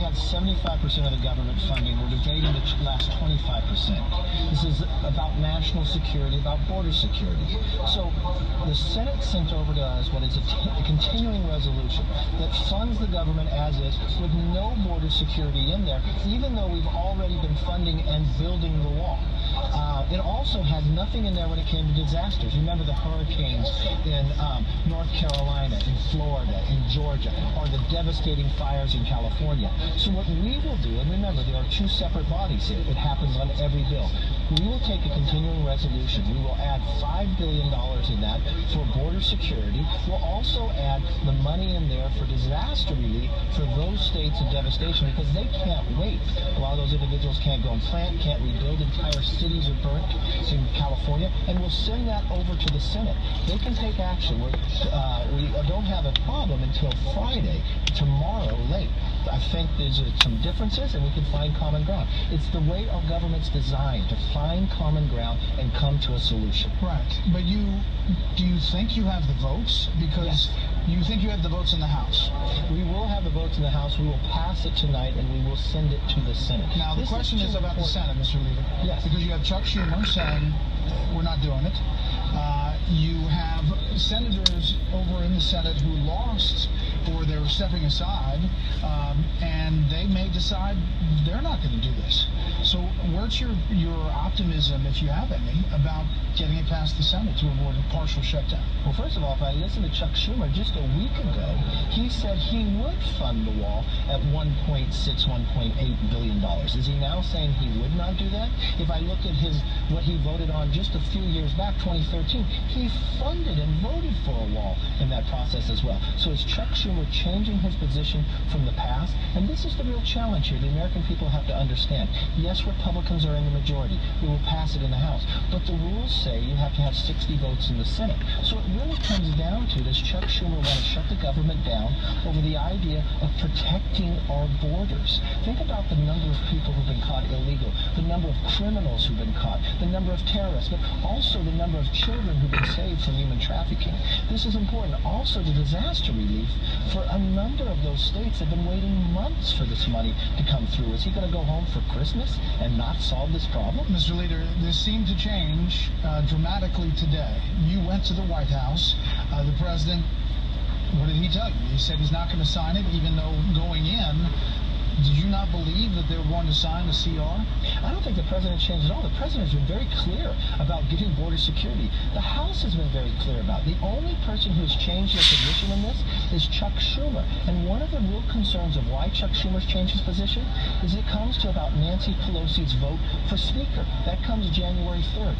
had 75% of the government funding. We're debating the last 25%. This is about national security, about border security. So the Senate sent over to us what is a continuing resolution that funds the government as is with no border security in there, even though we've already been funding and building the wall. It also had nothing in there when it came to disasters. Remember the hurricanes in North Carolina, in Florida, in Georgia, or the devastating fires in California. So what we will do, and remember there are two separate bodies here, it happens on every bill. We will take a continuing resolution. We will add $5 billion in that for border security. We'll also add the money in there for disaster relief for those states in devastation because they can't wait. A lot of those individuals can't go and plant, can't rebuild. Entire cities are burnt in California, and we'll send that over to the Senate. They can take action. We don't have a problem until Friday, tomorrow late. I think there's some differences, and we can find common ground. It's the way our government's designed to find common ground and come to a solution. Right. But do you think you have the votes? Because you think you have the votes in the House. We will have the votes in the House. We will pass it tonight, and we will send it to the Senate. Now, the question is about the Senate, Mr. Leader. Yes. Because you have Chuck Schumer saying, we're not doing it. You have senators over in the Senate who lost or they were stepping aside, and they may decide they're not going to do this. So where's your optimism, if you have any, about getting it past the Senate to avoid a partial shutdown? Well, first of all, if I listen to Chuck Schumer just a week ago, he said he would fund the wall at $1.6, $1.8 billion. Is he now saying he would not do that? If I look at what he voted on just a few years back, 2013, he funded and voted for a wall in that process as well. So is Chuck Schumer changing his position from the past? And this is the real challenge here. The American people have to understand. Yes, Republicans are in the majority. We will pass it in the House. But the rules say you have to have 60 votes in the Senate. So it really comes down to, does Chuck Schumer want to shut the government down over the idea of protecting our borders? Think about the number of people who've been caught illegal, the number of criminals who've been caught, the number of terrorists, but also the number of children who've been saved from human trafficking. This is important. Also, the disaster relief for a number of those states have been waiting months for this money to come through. Is he going to go home for Christmas and not solve this problem? Mr. Leader, this seemed to change dramatically today. You went to the White House. The president, what did he tell you? He said he's not going to sign it, even though going in, did you not believe that they were going to sign the CR? I don't think the president changed at all. The president has been very clear about getting border security. The House has been very clear about it. The only person who's changed their position in this is Chuck Schumer. And one of the real concerns of why Chuck Schumer's changed his position is it comes to about Nancy Pelosi's vote for Speaker. That comes January 3rd.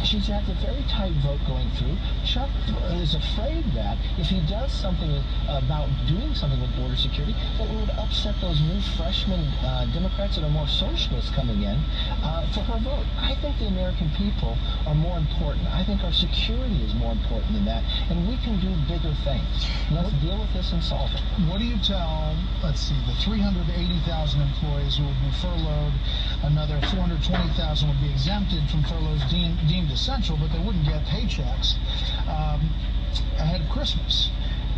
She has a very tight vote going through. Chuck is afraid that if he does something about doing something with border security, that it would upset those new freshman Democrats that are more socialist coming in for her vote. I think the American people are more important. I think our security is more important than that, and we can do bigger things. Let's deal with this and solve it. What do you tell, let's see, the 380,000 employees who would be furloughed, another 420,000 would be exempted from furloughs deemed essential, but they wouldn't get paychecks ahead of Christmas.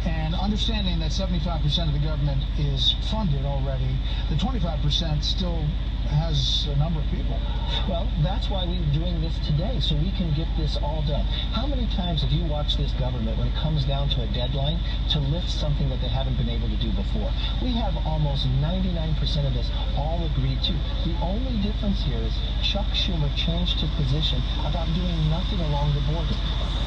And understanding that 75% of the government is funded already, the 25% still has a number of people. Well, that's why we're doing this today, so we can get this all done. How many times have you watched this government when it comes down to a deadline to lift something that they haven't been able to do before? We have almost 99% of this all agreed to. The only difference here is Chuck Schumer changed his position about doing nothing along the border.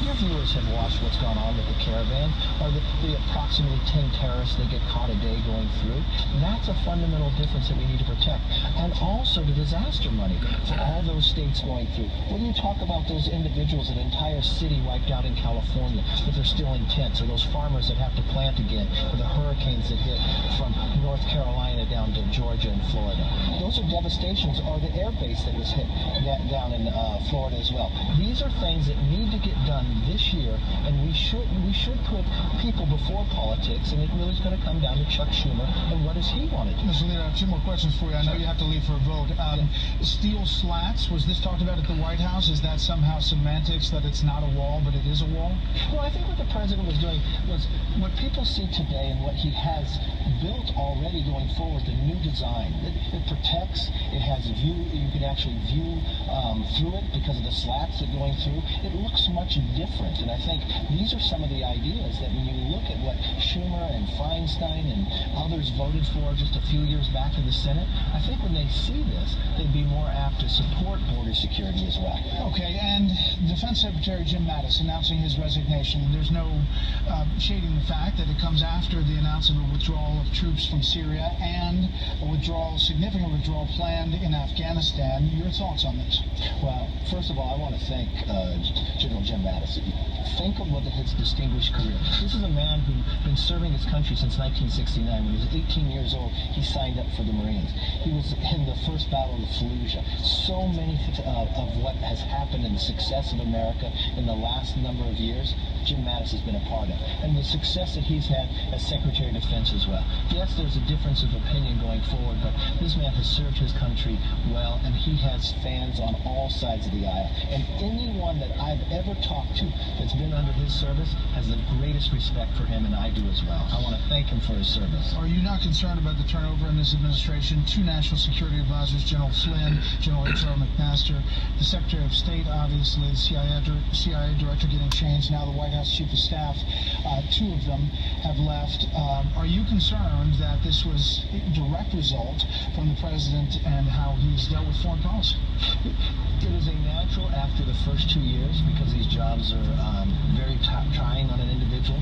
Your viewers have watched what's gone on with the caravan, or the approximately 10 terrorists that get caught a day going through. That's a fundamental difference that we need to protect. And also the disaster money for all those states going through. When you talk about those individuals, an entire city wiped out in California, but they're still in tents, or those farmers that have to plant again, or the hurricanes that hit from North Carolina down to Georgia and Florida. Those are devastations, or the air base that was hit down in Florida as well. These are things that need to get done this year, and we should put people before politics, and it really is going to come down to Chuck Schumer and what does he want to do. Mr. Leader, I have two more questions for you. I know you have to leave for a vote. Steel slats, was this talked about at the White House? Is that somehow semantics, that it's not a wall, but it is a wall? Well, I think what the president was doing was what people see today and what he has built already going forward the new design. It protects. It has view. You can actually view through it because of the slats that are going through. It looks much different, and I think these are some of the ideas that when you look at what Schumer and Feinstein and others voted for just a few years back in the Senate, I think when they see this, they'd be more apt to support border security as well. Okay, and Defense Secretary Jim Mattis announcing his resignation. There's no shading the fact that it comes after the announcement of withdrawal of troops from Syria and a significant withdrawal planned in Afghanistan. Your thoughts on this? Well, first of all, I want to thank General Jim Mattis. Think of what his distinguished career. This is a man who's been serving his country since 1969. When he was 18 years old, he signed up for the Marines. He was in the first battle of Fallujah. So many of what has happened and the success of America in the last number of years, Jim Mattis has been a part of. And the success that he's had as Secretary of Defense as well. Yes, there's a difference of opinion going forward, but this man has served his country well, and he has fans on all sides of the aisle. And anyone that I've ever talked to that's been under his service has the greatest respect for him, and I do as well. I want to thank him for his service. Are you not concerned about the turnover in this administration? Two national security advisors, General Flynn, General H.R. McMaster, the Secretary of State, obviously, the CIA director getting changed, now the White House Chief of Staff. Two of them have left. Are you concerned that this was a direct result from the president and how he's dealt with foreign policy? It is a natural after the first 2 years, because these jobs are very trying on an individual,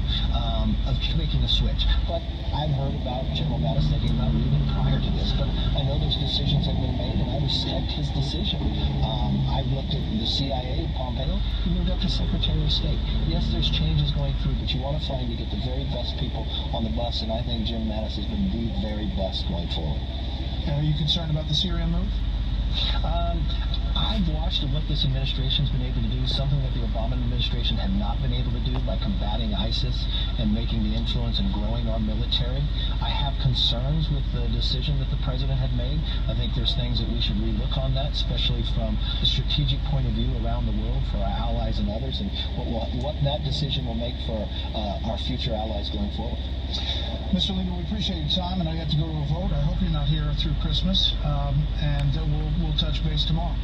of making a switch. But I've heard about General Mattis thinking about leaving prior to this, but I know those decisions have been made, and I respect his decision. I've looked at the CIA, Pompeo, he moved up to Secretary of State. Yes, there's changes going through, but you want to find to get the very best people on the bus, and I think Jim Mattis has been the very best going forward. And are you concerned about the Syria move? I've watched what this administration's been able to do, something that the Obama administration had not been able to do by combating ISIS and making the influence and growing our military. I have concerns with the decision that the president had made. I think there's things that we should relook on that, especially from the strategic point of view around the world for our allies and others, and what that decision will make for our future allies going forward. Mr. Leader, we appreciate your time, and I got to go to a vote. I hope you're not here through Christmas, and we'll touch base tomorrow.